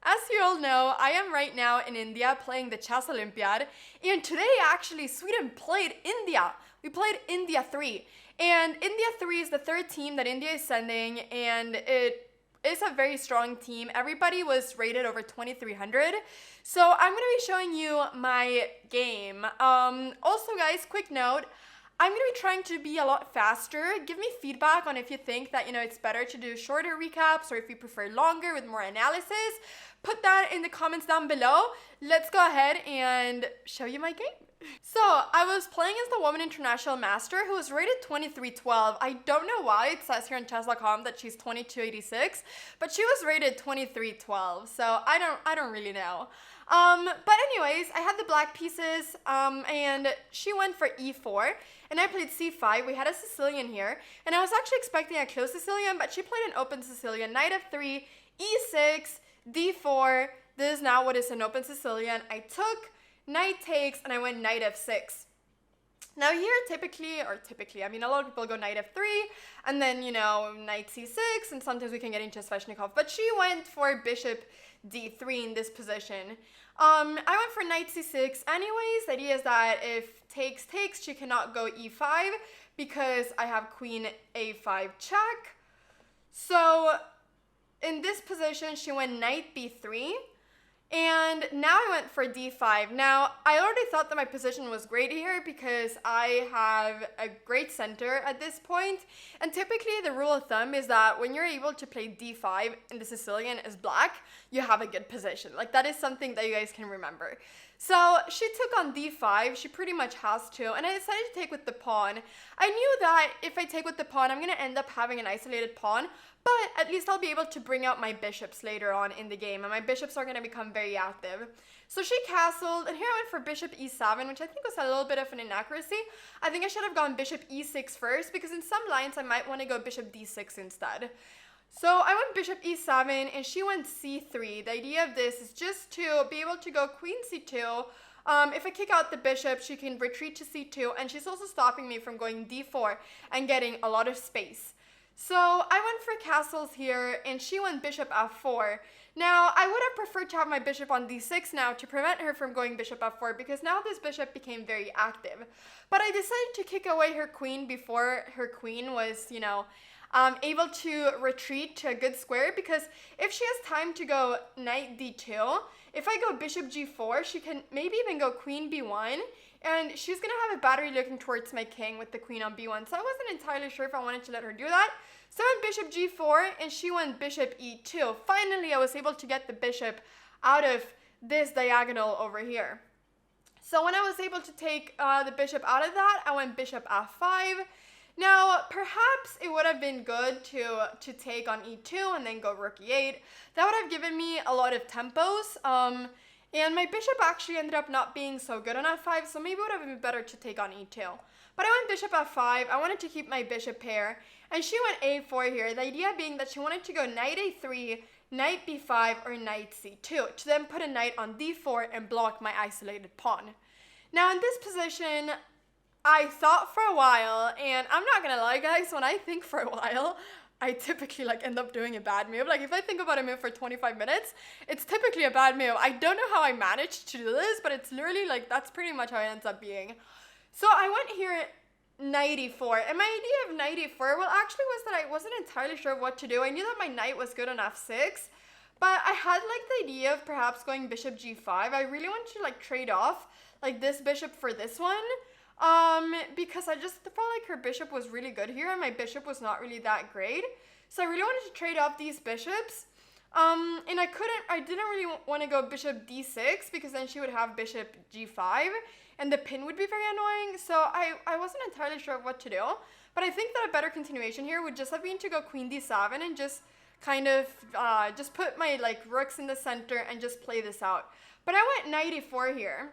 As you all know, I am right now in India playing the chess Olympiad, and today actually Sweden played India. We played India 3, and India 3 is the third team that India is sending, and it is a very strong team. Everybody was rated over 2300, so I'm going to be showing you my game. Also guys, quick note, I'm going to be trying to be a lot faster. Give me feedback on if you think that, it's better to do shorter recaps or if you prefer longer with more analysis. Put that in the comments down below. Let's go ahead and show you my game. So, I was playing as the Woman International Master who was rated 2312. I don't know why it says here on chess.com that she's 2286, but she was rated 2312, so I don't really know. But anyways, I had the black pieces, and she went for e4, and I played c5. We had a Sicilian here, and I was actually expecting a closed Sicilian, but she played an open Sicilian. Knight f3, e6, d4. This is now what is an open Sicilian. I took, knight takes, and I went knight f6. Now here, typically, I mean, a lot of people go knight f3, and then, knight c6, and sometimes we can get into Sveshnikov, but she went for bishop d3 in this position. I went for knight c6 anyways. The idea is that if takes, she cannot go e5 because I have queen a5 check. So in this position, she went knight b3. And now I went for d5. Now, I already thought that my position was great here because I have a great center at this point. And typically, the rule of thumb is that when you're able to play d5 and the Sicilian is black, you have a good position. Like, that is something that you guys can remember. So, she took on d5. She pretty much has to. And I decided to take with the pawn. I knew that if I take with the pawn, I'm going to end up having an isolated pawn. But at least I'll be able to bring out my bishops later on in the game, and my bishops are going to become very active. So she castled, and here I went for bishop e7, which I think was a little bit of an inaccuracy. I think I should have gone bishop e6 first, because in some lines I might want to go bishop d6 instead. So I went bishop e7, and she went c3. The idea of this is just to be able to go queen c2. If I kick out the bishop, she can retreat to c2, and she's also stopping me from going d4 and getting a lot of space. So I went for castles here, and she went bishop f4. Now, I would have preferred to have my bishop on d6 now to prevent her from going bishop f4, because now this bishop became very active. But I decided to kick away her queen before her queen was, able to retreat to a good square, because if she has time to go knight d2, if I go bishop g4, she can maybe even go queen b1, and she's going to have a battery looking towards my king with the queen on b1. So I wasn't entirely sure if I wanted to let her do that. So I went bishop g4, and she went bishop e2. Finally, I was able to get the bishop out of this diagonal over here. So when I was able to take the bishop out of that, I went bishop f5. Now, perhaps it would have been good to take on e2 and then go rook e8. That would have given me a lot of tempos. And my bishop actually ended up not being so good on f5, so maybe it would have been better to take on e2. But I went bishop f5. I wanted to keep my bishop pair, and she went a4 here. The idea being that she wanted to go knight a3, knight b5, or knight c2, to then put a knight on d4 and block my isolated pawn. Now in this position, I thought for a while, and I'm not gonna lie guys, when I think for a while, I typically end up doing a bad move. If I think about a move for 25 minutes, it's typically a bad move. I don't know how I managed to do this, but it's literally that's pretty much how it ends up being. So I went here knight e4, and my idea of knight e4, well, actually was that I wasn't entirely sure what to do. I knew that my knight was good on f6, but I had the idea of perhaps going bishop g5. I really wanted to trade off this bishop for this one. Because I just felt like her bishop was really good here, and my bishop was not really that great. So I really wanted to trade off these bishops. And I didn't really want to go bishop d6, because then she would have bishop g5, and the pin would be very annoying. So I wasn't entirely sure what to do. But I think that a better continuation here would just have been to go queen d7 and just kind of just put my rooks in the center and just play this out. But I went knight e4 here.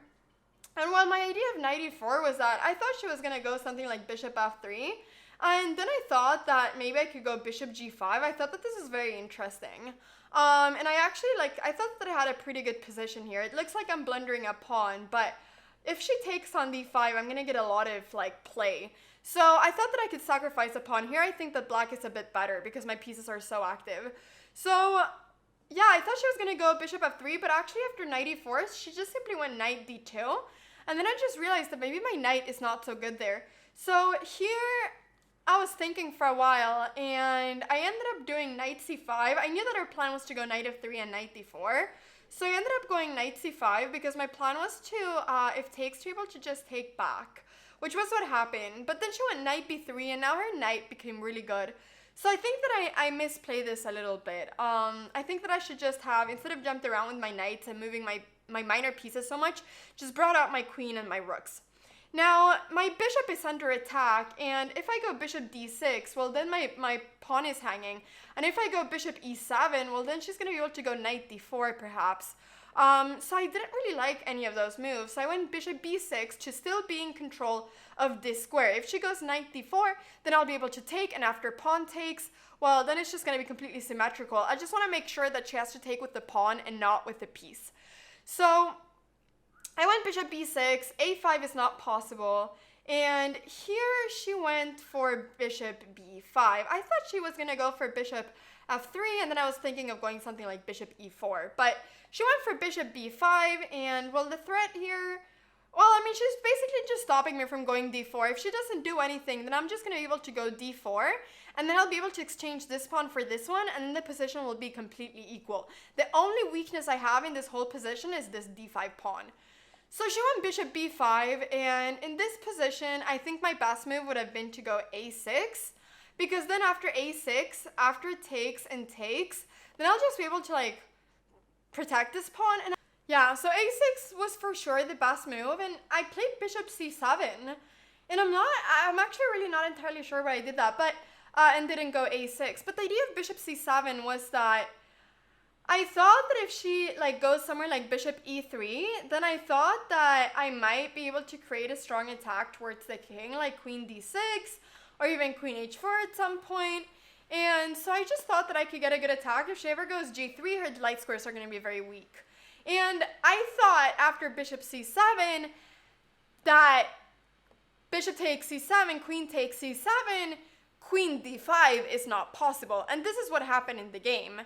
And well, my idea of knight e4 was that I thought she was going to go something like bishop f3. And then I thought that maybe I could go bishop g5. I thought that this was very interesting. And I actually, I thought that I had a pretty good position here. It looks like I'm blundering a pawn, but if she takes on d5, I'm going to get a lot of, play. So I thought that I could sacrifice a pawn here. I think that black is a bit better because my pieces are so active. So yeah, I thought she was going to go bishop f3, but actually after knight e4, she just simply went knight d2. And then I just realized that maybe my knight is not so good there. So here I was thinking for a while, and I ended up doing knight c5. I knew that her plan was to go knight f3 and knight d4. So I ended up going knight c5 because my plan was to, if takes, to be able to just take back, which was what happened. But then she went knight b3, and now her knight became really good. So I think that I misplayed this a little bit. I think that I should just have, instead of jumped around with my knights and moving my minor pieces so much, just brought out my queen and my rooks. Now, my bishop is under attack, and if I go bishop d6, well, then my pawn is hanging. And if I go bishop e7, well, then she's going to be able to go knight d4, perhaps. So I didn't really like any of those moves. So I went bishop b6 to still be in control of this square. If she goes knight d4, then I'll be able to take, and after pawn takes, well, then it's just going to be completely symmetrical. I just want to make sure that she has to take with the pawn and not with the piece. So I went bishop b6, a5 is not possible, and here she went for bishop b5. I thought she was going to go for bishop f3, and then I was thinking of going something like bishop e4, but she went for bishop b5, and well, the threat here, well, I mean, she's basically just stopping me from going d4. If she doesn't do anything, then I'm just going to be able to go d4, and then I'll be able to exchange this pawn for this one, and then the position will be completely equal. The only weakness I have in this whole position is this d5 pawn. So she went bishop b5, and in this position, I think my best move would have been to go a6, because then after a6, after takes and takes, then I'll just be able to, like, protect this pawn. And yeah, so a6 was for sure the best move, and I played bishop c7, and I'm actually really not entirely sure why I did that, but, and didn't go a6. But the idea of bishop c7 was that I thought that if she like goes somewhere like bishop e3, then I thought that I might be able to create a strong attack towards the king, like queen d6, or even queen h4 at some point. And so I just thought that I could get a good attack. If she ever goes g3, her light squares are going to be very weak. And I thought after bishop c7 that bishop takes c7, queen takes c7, queen d5 is not possible. And this is what happened in the game.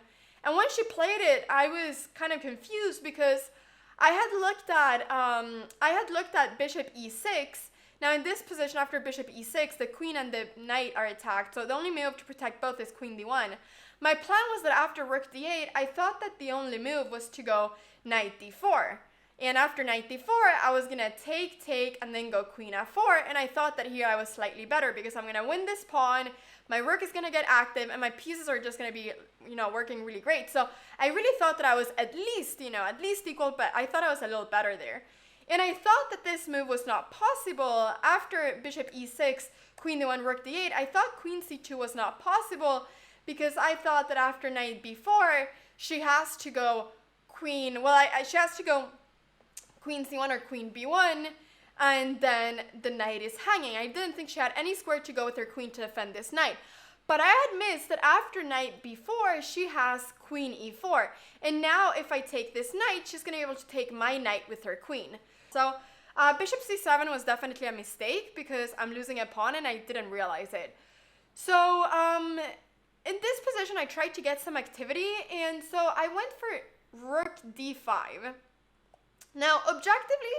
And when she played it, I was kind of confused because I had looked at bishop e6. Now in this position after bishop e6, the queen and the knight are attacked, so the only move to protect both is queen d1. My plan was that after rook d8, I thought that the only move was to go knight d4. And after knight d4, I was going to take, and then go queen f4, and I thought that here I was slightly better because I'm going to win this pawn, my rook is going to get active, and my pieces are just going to be, working really great. So I really thought that I was at least equal, but I thought I was a little better there. And I thought that this move was not possible. After bishop e6, queen d1, rook d8, I thought queen c2 was not possible because I thought that after knight b4, she has to go queen, she has to go queen c1 or queen b1, and then the knight is hanging. I didn't think she had any square to go with her queen to defend this knight. But I had missed that after knight b4, she has queen e4. And now if I take this knight, she's going to be able to take my knight with her queen. So bishop c7 was definitely a mistake because I'm losing a pawn and I didn't realize it. So in this position, I tried to get some activity, and so I went for rook d5. Now, objectively,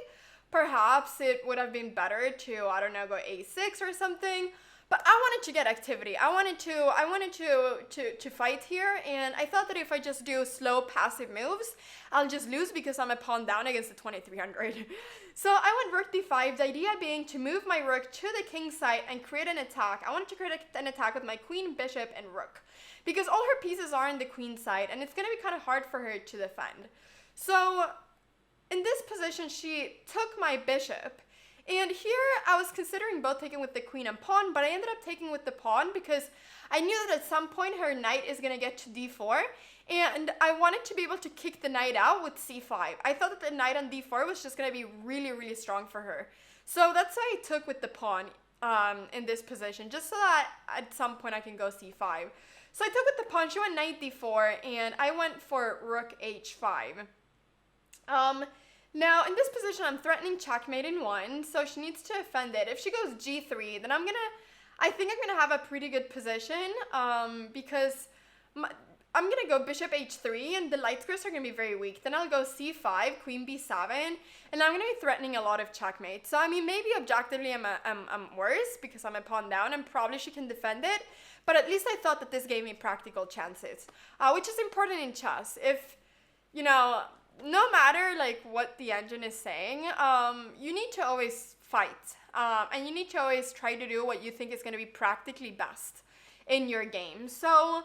perhaps it would have been better to, I don't know, go a6 or something. But I wanted to get activity. I wanted to fight here, and I thought that if I just do slow passive moves, I'll just lose because I'm a pawn down against the 2300. So I went rook d5, the idea being to move my rook to the king's side and create an attack. I wanted to create an attack with my queen, bishop, and rook because all her pieces are on the queen side, and it's going to be kind of hard for her to defend. So in this position, she took my bishop. And here I was considering both taking with the queen and pawn, but I ended up taking with the pawn because I knew that at some point her knight is going to get to d4, and I wanted to be able to kick the knight out with c5. I thought that the knight on d4 was just going to be really, really strong for her. So that's why I took with the pawn in this position, just so that at some point I can go c5. So I took with the pawn, she went knight d4, and I went for rook h5. Now, in this position, I'm threatening checkmate in 1, so she needs to defend it. If she goes g3, then I think I'm going to have a pretty good position, because I'm gonna go bishop h3, and the light squares are gonna be very weak. Then I'll go c5, queen b7, and I'm gonna be threatening a lot of checkmate. So I mean, maybe objectively I'm worse because I'm a pawn down, and probably she can defend it. But at least I thought that this gave me practical chances, which is important in chess. If no matter like what the engine is saying, you need to always fight, and you need to always try to do what you think is going to be practically best in your game. So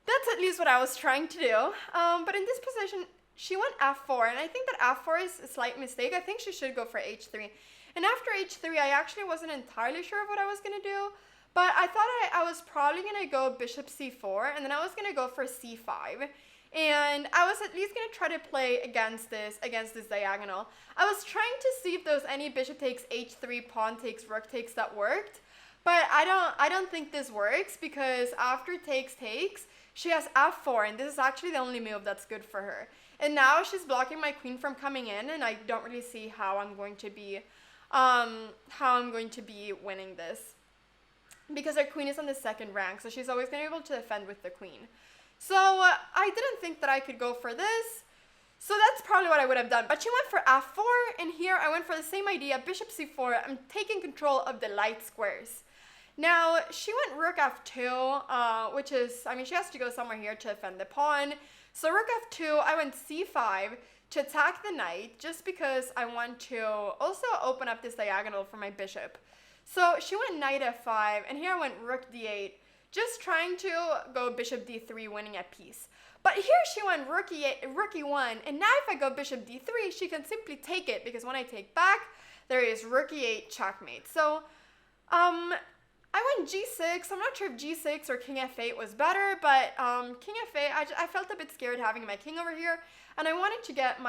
that's at least what I was trying to do. But in this position, she went f4, and I think that f4 is a slight mistake. I think she should go for h3. And after h3, I actually wasn't entirely sure of what I was going to do, but I thought I was probably going to go bishop c4, and then I was going to go for c5. And I was at least going to try to play against this diagonal. I was trying to see if there was any bishop takes h3, pawn takes, rook takes that worked. But I don't think this works, because after takes, she has f4, and this is actually the only move that's good for her. And now she's blocking my queen from coming in, and I don't really see how I'm going to be winning this, because her queen is on the second rank, so she's always going to be able to defend with the queen. So I didn't think that I could go for this. So that's probably what I would have done. But she went for f4, and here I went for the same idea, bishop c4. I'm taking control of the light squares. Now, she went rook f2, which is, I mean, she has to go somewhere here to defend the pawn. So rook f2, I went c5 to attack the knight, just because I want to also open up this diagonal for my bishop. So she went knight f5, and here I went rook d8. Just trying to go bishop d3, winning a piece. But here she went rook e1, and now if I go bishop d3, she can simply take it, because when I take back, there is rook e8 checkmate. So I went g6. I'm not sure if g6 or king f8 was better, but king f8, I felt a bit scared having my king over here, and I wanted to get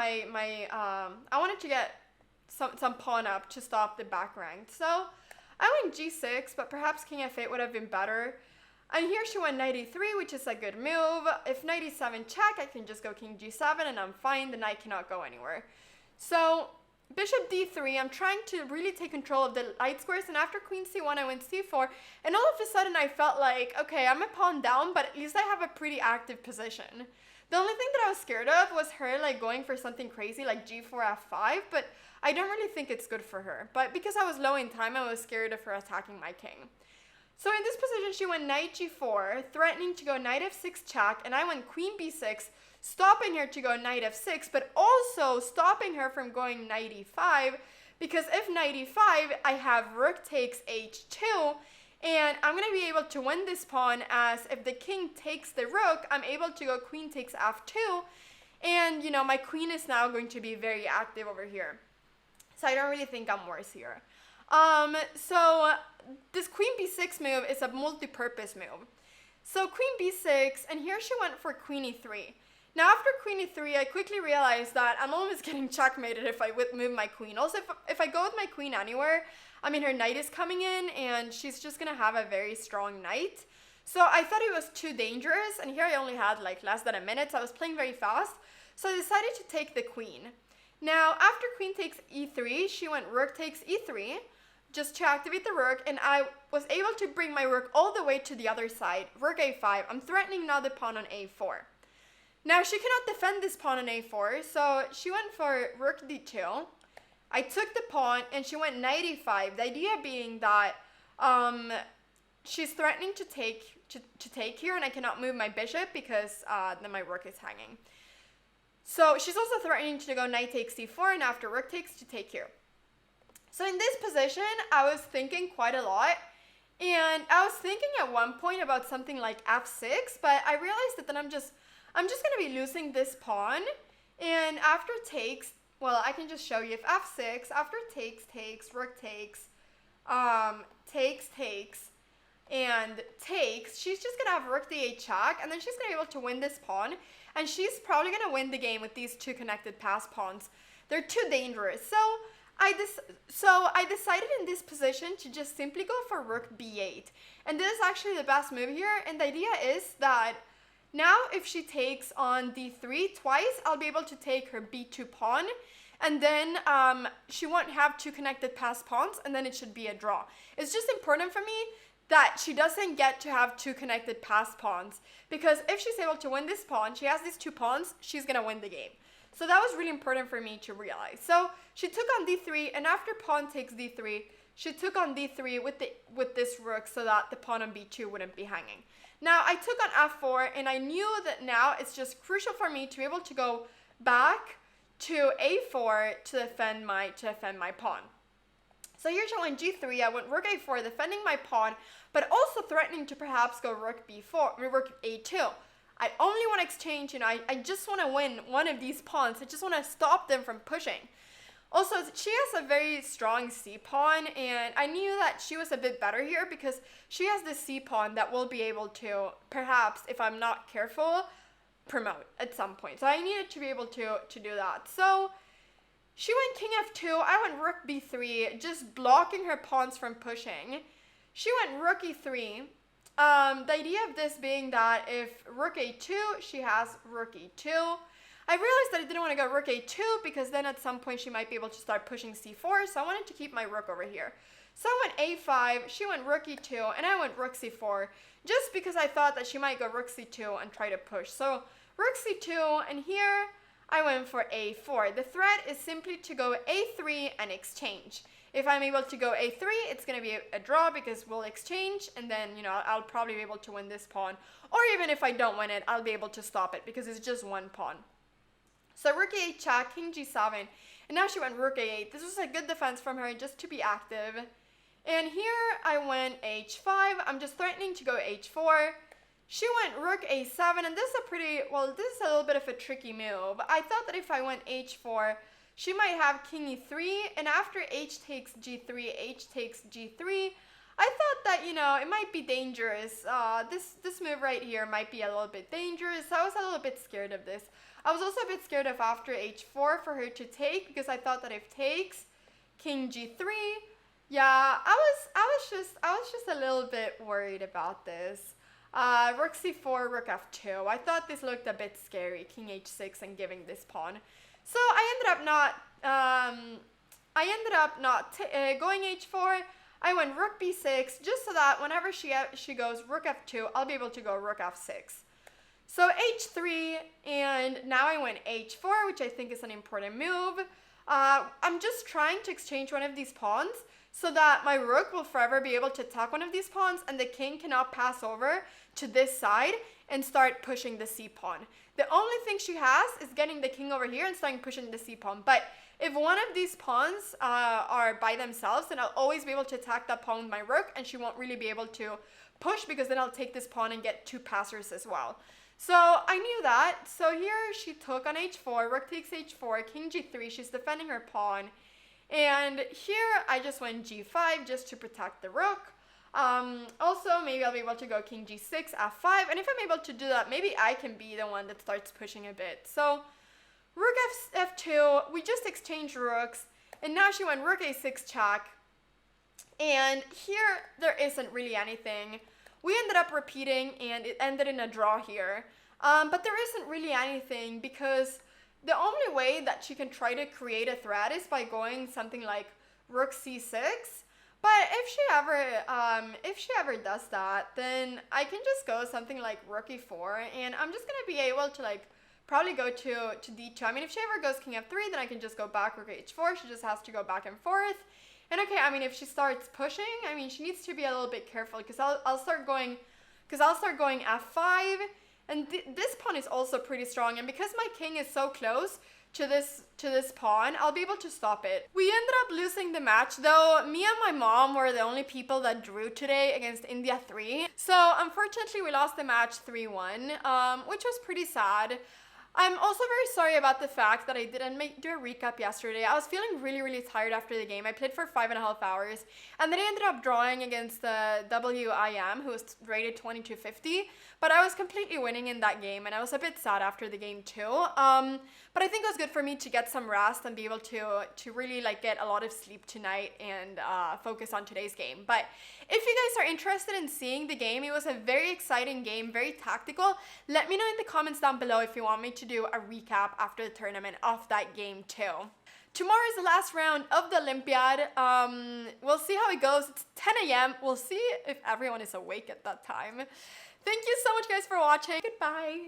some pawn up to stop the back rank. So I went g6, but perhaps king f8 would have been better. And here she went knight e3, which is a good move. If knight e7 check, I can just go king g7, and I'm fine. The knight cannot go anywhere. So bishop d3, I'm trying to really take control of the light squares, and after queen c1, I went c4, and all of a sudden I felt like, okay, I'm a pawn down, but at least I have a pretty active position. The only thing that I was scared of was her like going for something crazy like g4 f5, but I don't really think it's good for her. But because I was low in time, I was scared of her attacking my king. So in this position, she went knight g4, threatening to go knight f6 check, and I went queen b6, stopping her to go knight f6, but also stopping her from going knight e5, because if knight e5, I have rook takes h2, and I'm going to be able to win this pawn, as if the king takes the rook, I'm able to go queen takes f2, and, my queen is now going to be very active over here. So I don't really think I'm worse here. So this queen b6 move is a multi-purpose move. So queen b6, and here she went for queen e3. Now after queen e3, I quickly realized that I'm almost getting checkmated if I move my queen. Also, if I go with my queen anywhere, I mean, her knight is coming in, and she's just going to have a very strong knight. So I thought it was too dangerous, and here I only had like less than a minute, so I was playing very fast. So I decided to take the queen. Now after queen takes e3, she went rook takes e3, just to activate the rook, and I was able to bring my rook all the way to the other side, rook a5. I'm threatening now the pawn on a4. Now she cannot defend this pawn on a4, so she went for rook d2. I took the pawn, and she went knight e5. The idea being that she's threatening to take here, and I cannot move my bishop because then my rook is hanging. So she's also threatening to go knight takes c4, and after rook takes to take here. So in this position, I was thinking quite a lot, and I was thinking at one point about something like f6, but I realized that then I'm just going to be losing this pawn, and after takes, well, I can just show you if f6, after takes, rook takes, takes, and takes, she's just going to have rook d8 check, and then she's going to be able to win this pawn, and she's probably going to win the game with these two connected pass pawns. They're too dangerous, so I decided in this position to just simply go for rook b8. And this is actually the best move here. And the idea is that now if she takes on d3 twice, I'll be able to take her b2 pawn. And then she won't have two connected pass pawns, and then it should be a draw. It's just important for me that she doesn't get to have two connected pass pawns, because if she's able to win this pawn, she has these two pawns, she's gonna win the game. So that was really important for me to realize. So she took on d3, and after pawn takes d3, she took on d3 with this rook so that the pawn on b2 wouldn't be hanging. Now I took on f4, and I knew that now it's just crucial for me to be able to go back to a4 to defend my pawn. So here she went g3, I went rook a4, defending my pawn, but also threatening to perhaps go rook b4, rook a2. I only want to exchange, I just want to win one of these pawns. I just want to stop them from pushing. Also, she has a very strong c-pawn, and I knew that she was a bit better here because she has this c-pawn that will be able to, perhaps, if I'm not careful, promote at some point. So I needed to be able to do that. So she went king f2, I went rook b3, just blocking her pawns from pushing. She went rook e3. The idea of this being that if rook a2, she has rook e2. I realized that I didn't want to go rook a2 because then at some point she might be able to start pushing c4, so I wanted to keep my rook over here. So I went a5, she went rook e2, and I went rook c4, just because I thought that she might go rook c2 and try to push. So rook c2, and here I went for a4. The threat is simply to go a3 and exchange. If I'm able to go a3, it's going to be a draw because we'll exchange, and then, I'll probably be able to win this pawn. Or even if I don't win it, I'll be able to stop it because it's just one pawn. So rook a8 check, king g7, and now she went rook a8. This was a good defense from her just to be active. And here I went h5. I'm just threatening to go h4. She went rook a7, and this is this is a little bit of a tricky move. I thought that if I went h4, she might have king e3, and after h takes g3, h takes g3, I thought that, it might be dangerous. This move right here might be a little bit dangerous. I was a little bit scared of this. I was also a bit scared of after h4 for her to take, because I thought that if takes, king g3, yeah, I was just a little bit worried about this. Rook c4, rook f2. I thought this looked a bit scary, king h6 and giving this pawn. So I ended up not going h4. I went rook b6 just so that whenever she goes rook f2, I'll be able to go rook f6. So h3, and now I went h4, which I think is an important move. I'm just trying to exchange one of these pawns so that my rook will forever be able to attack one of these pawns, and the king cannot pass over to this side and start pushing the c-pawn. The only thing she has is getting the king over here and starting pushing the c-pawn. But if one of these pawns are by themselves, then I'll always be able to attack that pawn with my rook, and she won't really be able to push because then I'll take this pawn and get two passers as well. So I knew that. So here she took on h4, rook takes h4, king g3, she's defending her pawn. And here I just went g5 just to protect the rook. Also, maybe I'll be able to go king g6, f5, and if I'm able to do that, maybe I can be the one that starts pushing a bit. So rook f2, we just exchanged rooks, and now she went rook a6 check, and here there isn't really anything. We ended up repeating, and it ended in a draw here, but there isn't really anything because the only way that she can try to create a threat is by going something like rook c6. But if she ever does that, then I can just go something like rook e4, and I'm just gonna be able to probably go to d2. I mean, if she ever goes king f3, then I can just go back rook h4. She just has to go back and forth. And okay, I mean, if she starts pushing, I mean, she needs to be a little bit careful because I'll start going f5, and this pawn is also pretty strong. And because my king is so close to this pawn, I'll be able to stop it. We ended up losing the match though. Me and my mom were the only people that drew today against India 3. So unfortunately we lost the match 3-1, which was pretty sad. I'm also very sorry about the fact that I didn't do a recap yesterday. I was feeling really tired after the game. I played for 5.5 hours, and then I ended up drawing against the WIM, who was rated 2250, but I was completely winning in that game, and I was a bit sad after the game too. But I think it was good for me to get some rest and be able to really get a lot of sleep tonight and focus on today's game. But if you guys are interested in seeing the game, it was a very exciting game, very tactical. Let me know in the comments down below if you want me to do a recap after the tournament of that game too. Tomorrow is the last round of the Olympiad. We'll see how it goes. It's 10 a.m. We'll see if everyone is awake at that time. Thank you so much, guys, for watching. Goodbye.